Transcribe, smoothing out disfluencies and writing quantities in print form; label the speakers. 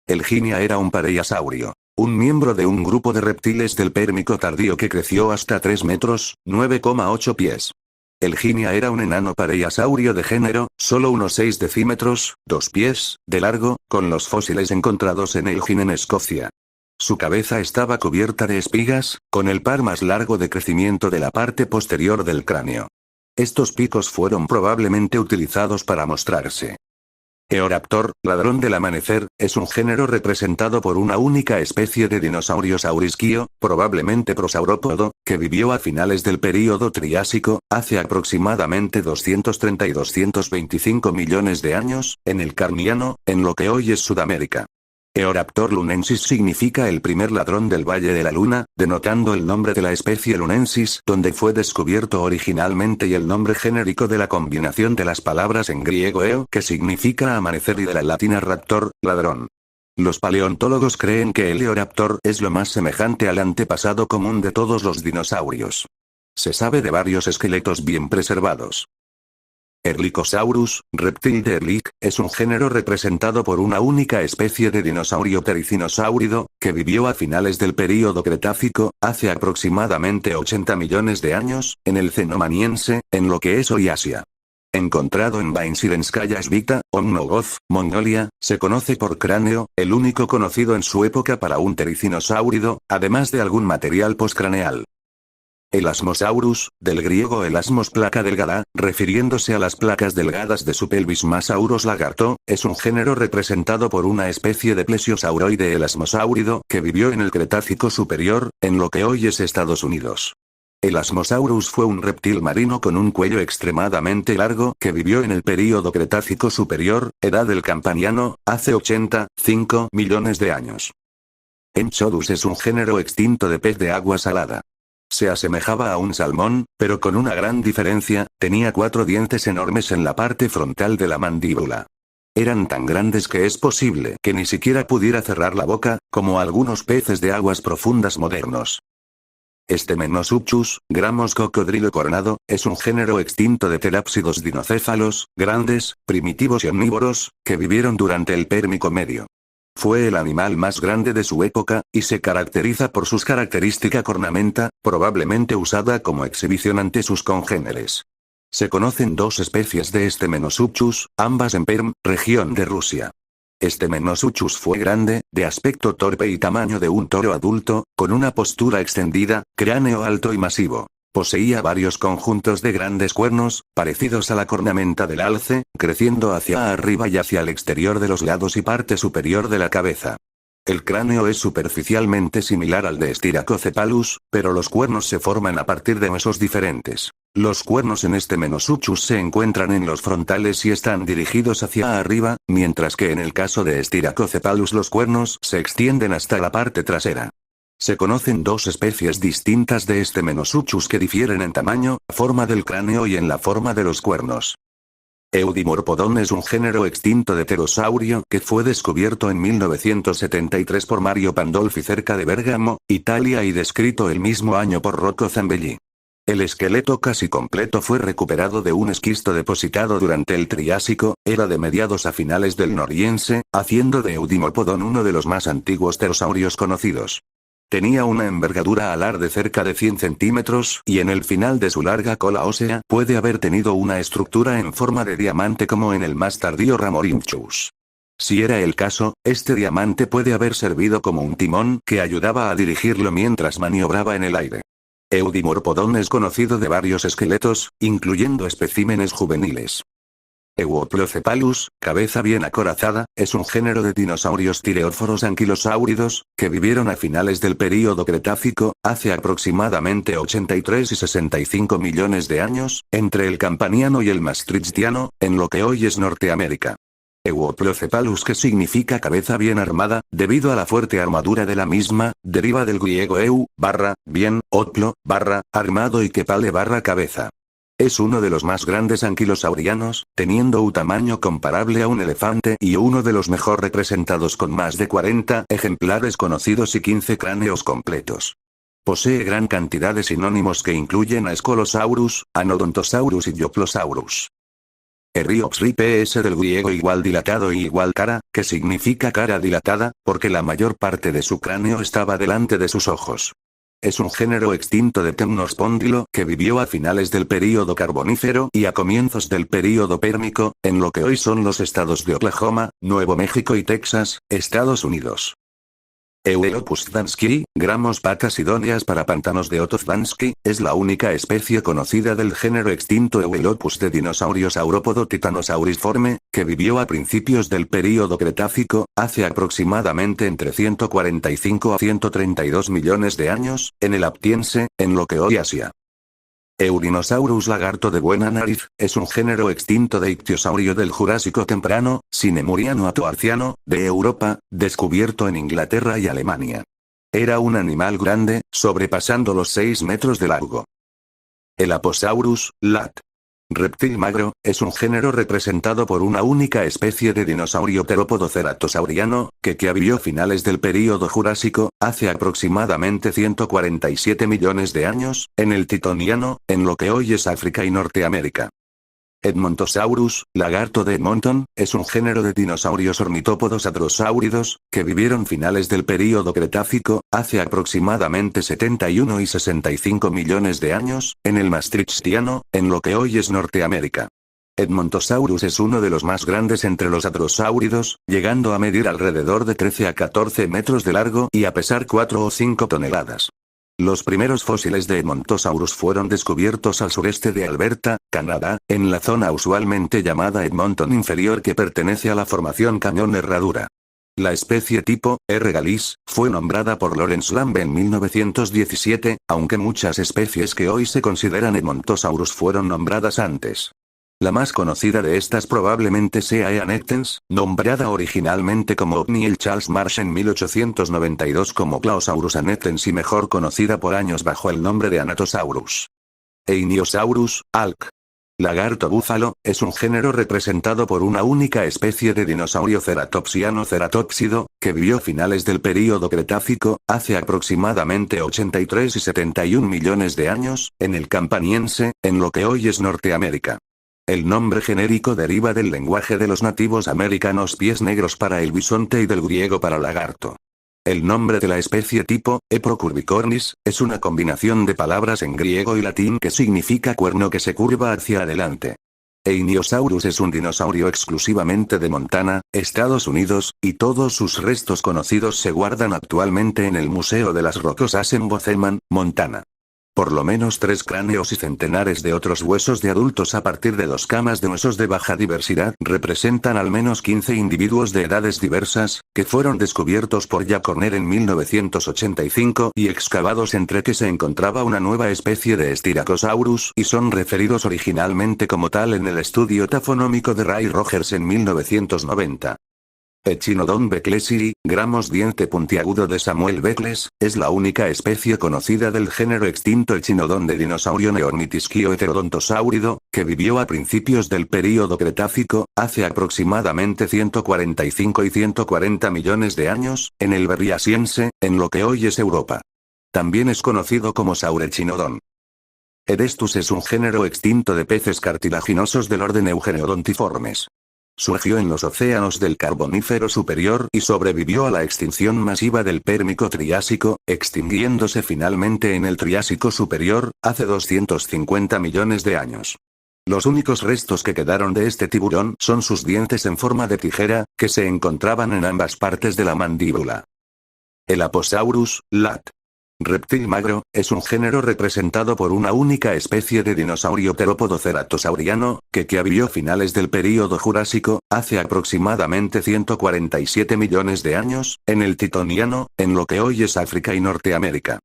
Speaker 1: El Ginia era un pareiasaurio, un miembro de un grupo de reptiles del Pérmico tardío que creció hasta 3 metros, 9,8 pies. El Ginia era un enano pareiasaurio de género, solo unos 6 decímetros, 2 pies, de largo, con los fósiles encontrados en Elgin en Escocia. Su cabeza estaba cubierta de espigas, con el par más largo de crecimiento de la parte posterior del cráneo. Estos picos fueron probablemente utilizados para mostrarse. Eoraptor, ladrón del amanecer, es un género representado por una única especie de dinosaurio saurisquio, probablemente prosaurópodo, que vivió a finales del período Triásico, hace aproximadamente 230 y 225 millones de años, en el Carniano, en lo que hoy es Sudamérica. Eoraptor lunensis significa el primer ladrón del Valle de la Luna, denotando el nombre de la especie lunensis donde fue descubierto originalmente y el nombre genérico de la combinación de las palabras en griego eo, que significa amanecer, y de la latina raptor, ladrón. Los paleontólogos creen que el Eoraptor es lo más semejante al antepasado común de todos los dinosaurios. Se sabe de varios esqueletos bien preservados. Erlikosaurus, reptil de Erlik, es un género representado por una única especie de dinosaurio pericinosáurido, que vivió a finales del período Cretácico, hace aproximadamente 80 millones de años, en el Cenomaniense, en lo que es hoy Asia. Encontrado en Vainsirenskaya Svita, Omnogoth, Mongolia, se conoce por cráneo, el único conocido en su época para un tericinosáurido, además de algún material postcraneal. Elasmosaurus, del griego elasmos placa delgada, refiriéndose a las placas delgadas de su pelvis más Auros lagarto, es un género representado por una especie de plesiosauroide elasmosáurido que vivió en el Cretácico superior, en lo que hoy es Estados Unidos. Elasmosaurus fue un reptil marino con un cuello extremadamente largo que vivió en el período Cretácico superior, edad del Campaniano, hace 85 millones de años. Enchodus es un género extinto de pez de agua salada. Se asemejaba a un salmón, pero con una gran diferencia, tenía 4 dientes enormes en la parte frontal de la mandíbula. Eran tan grandes que es posible que ni siquiera pudiera cerrar la boca, como algunos peces de aguas profundas modernos. Menosuchus, Gramos cocodrilo cornado, es un género extinto de terápsidos dinocéfalos, grandes, primitivos y omnívoros, que vivieron durante el Pérmico medio. Fue el animal más grande de su época, y se caracteriza por sus característica cornamenta, probablemente usada como exhibición ante sus congéneres. Se conocen 2 especies de Menosuchus, ambas en Perm, región de Rusia. Menosuchus fue grande, de aspecto torpe y tamaño de un toro adulto, con una postura extendida, cráneo alto y masivo. Poseía varios conjuntos de grandes cuernos, parecidos a la cornamenta del alce, creciendo hacia arriba y hacia el exterior de los lados y parte superior de la cabeza. El cráneo es superficialmente similar al de Styracocephalus, pero los cuernos se forman a partir de huesos diferentes. Los cuernos en Menosuchus se encuentran en los frontales y están dirigidos hacia arriba, mientras que en el caso de Styracocephalus los cuernos se extienden hasta la parte trasera. Se conocen 2 especies distintas de Menosuchus que difieren en tamaño, forma del cráneo y en la forma de los cuernos. Eudimorphodon es un género extinto de pterosaurio que fue descubierto en 1973 por Mario Pandolfi cerca de Bérgamo, Italia y descrito el mismo año por Rocco Zambelli. El esqueleto casi completo fue recuperado de un esquisto depositado durante el Triásico, era de mediados a finales del Noriense, haciendo de Eudimorphodon uno de los más antiguos pterosaurios conocidos. Tenía una envergadura alar de cerca de 100 centímetros, y en el final de su larga cola ósea puede haber tenido una estructura en forma de diamante como en el más tardío Rhamorhynchus. Si era el caso, este diamante puede haber servido como un timón que ayudaba a dirigirlo mientras maniobraba en el aire. Eudimorphodon es conocido de varios esqueletos, incluyendo especímenes juveniles. Euoplocephalus, cabeza bien acorazada, es un género de dinosaurios tireóforos anquilosáuridos, que vivieron a finales del período Cretácico, hace aproximadamente 83 y 65 millones de años, entre el Campaniano y el Maastrichtiano, en lo que hoy es Norteamérica. Euoplocephalus, que significa cabeza bien armada, debido a la fuerte armadura de la misma, deriva del griego bien, oplo, armado y kepale cabeza. Es uno de los más grandes anquilosaurianos, teniendo un tamaño comparable a un elefante y uno de los mejor representados con más de 40 ejemplares conocidos y 15 cráneos completos. Posee gran cantidad de sinónimos que incluyen a Scolosaurus, Anodontosaurus y Dioplosaurus. Eriops-ripe es del griego igual dilatado y igual cara, que significa cara dilatada, porque la mayor parte de su cráneo estaba delante de sus ojos. Es un género extinto de temnospóndilo que vivió a finales del período carbonífero y a comienzos del período pérmico, en lo que hoy son los estados de Oklahoma, Nuevo México y Texas, Estados Unidos. Euelopus dansky, gramos patas idóneas para pantanos de Otto Dansky, es la única especie conocida del género extinto Euelopus de dinosaurio saurópodo Titanosauriforme, que vivió a principios del período Cretácico, hace aproximadamente entre 145 a 132 millones de años, en el Aptiense, en lo que hoy Asia. Eurinosaurus lagarto de buena nariz, es un género extinto de ictiosaurio del Jurásico temprano, sinemuriano a toarciano, de Europa, descubierto en Inglaterra y Alemania. Era un animal grande, sobrepasando los 6 metros de largo. El Aposaurus, lat. Reptil magro, es un género representado por una única especie de dinosaurio terópodo ceratosauriano, que vivió finales del período Jurásico, hace aproximadamente 147 millones de años, en el Titoniano, en lo que hoy es África y Norteamérica. Edmontosaurus, lagarto de Edmonton, es un género de dinosaurios ornitópodos hadrosáuridos, que vivieron finales del período Cretácico, hace aproximadamente 71 y 65 millones de años, en el Maastrichtiano, en lo que hoy es Norteamérica. Edmontosaurus es uno de los más grandes entre los hadrosáuridos, llegando a medir alrededor de 13 a 14 metros de largo y a pesar 4 o 5 toneladas. Los primeros fósiles de Edmontosaurus fueron descubiertos al sureste de Alberta, Canadá, en la zona usualmente llamada Edmonton Inferior que pertenece a la formación Cañón Herradura. La especie tipo, R. galis, fue nombrada por Lawrence Lambe en 1917, aunque muchas especies que hoy se consideran Edmontosaurus fueron nombradas antes. La más conocida de estas probablemente sea Eanectens, nombrada originalmente como O'Neill Charles Marsh en 1892 como Claosaurus anectens y mejor conocida por años bajo el nombre de Anatosaurus. Einiosaurus, Alc. Lagarto búfalo, es un género representado por una única especie de dinosaurio ceratopsiano ceratópsido, que vivió finales del período Cretácico, hace aproximadamente 83 y 71 millones de años, en el Campaniense, en lo que hoy es Norteamérica. El nombre genérico deriva del lenguaje de los nativos americanos pies negros para el bisonte y del griego para lagarto. El nombre de la especie tipo, Eprocurvicornis, es una combinación de palabras en griego y latín que significa cuerno que se curva hacia adelante. Einiosaurus es un dinosaurio exclusivamente de Montana, Estados Unidos, y todos sus restos conocidos se guardan actualmente en el Museo de las Rocosas en Bozeman, Montana. Por lo menos 3 cráneos y centenares de otros huesos de adultos a partir de 2 camas de huesos de baja diversidad representan al menos 15 individuos de edades diversas, que fueron descubiertos por Jack Horner en 1985 y excavados entre que se encontraba una nueva especie de Styracosaurus y son referidos originalmente como tal en el estudio tafonómico de Ray Rogers en 1990. Echinodon becklesii, gramos diente puntiagudo de Samuel Beckles, es la única especie conocida del género extinto Echinodon de dinosaurio neornitisquio heterodontosáurido, que vivió a principios del período Cretácico, hace aproximadamente 145 y 140 millones de años, en el Berriasiense, en lo que hoy es Europa. También es conocido como Saurechinodon. Edestus es un género extinto de peces cartilaginosos del orden Eugeneodontiformes. Surgió en los océanos del Carbonífero superior y sobrevivió a la extinción masiva del Pérmico Triásico, extinguiéndose finalmente en el Triásico superior, hace 250 millones de años. Los únicos restos que quedaron de este tiburón son sus dientes en forma de tijera, que se encontraban en ambas partes de la mandíbula. El Aposaurus, lat. Reptil magro, es un género representado por una única especie de dinosaurio terópodo ceratosauriano, que vivió finales del período Jurásico, hace aproximadamente 147 millones de años, en el Titoniano, en lo que hoy es África y Norteamérica.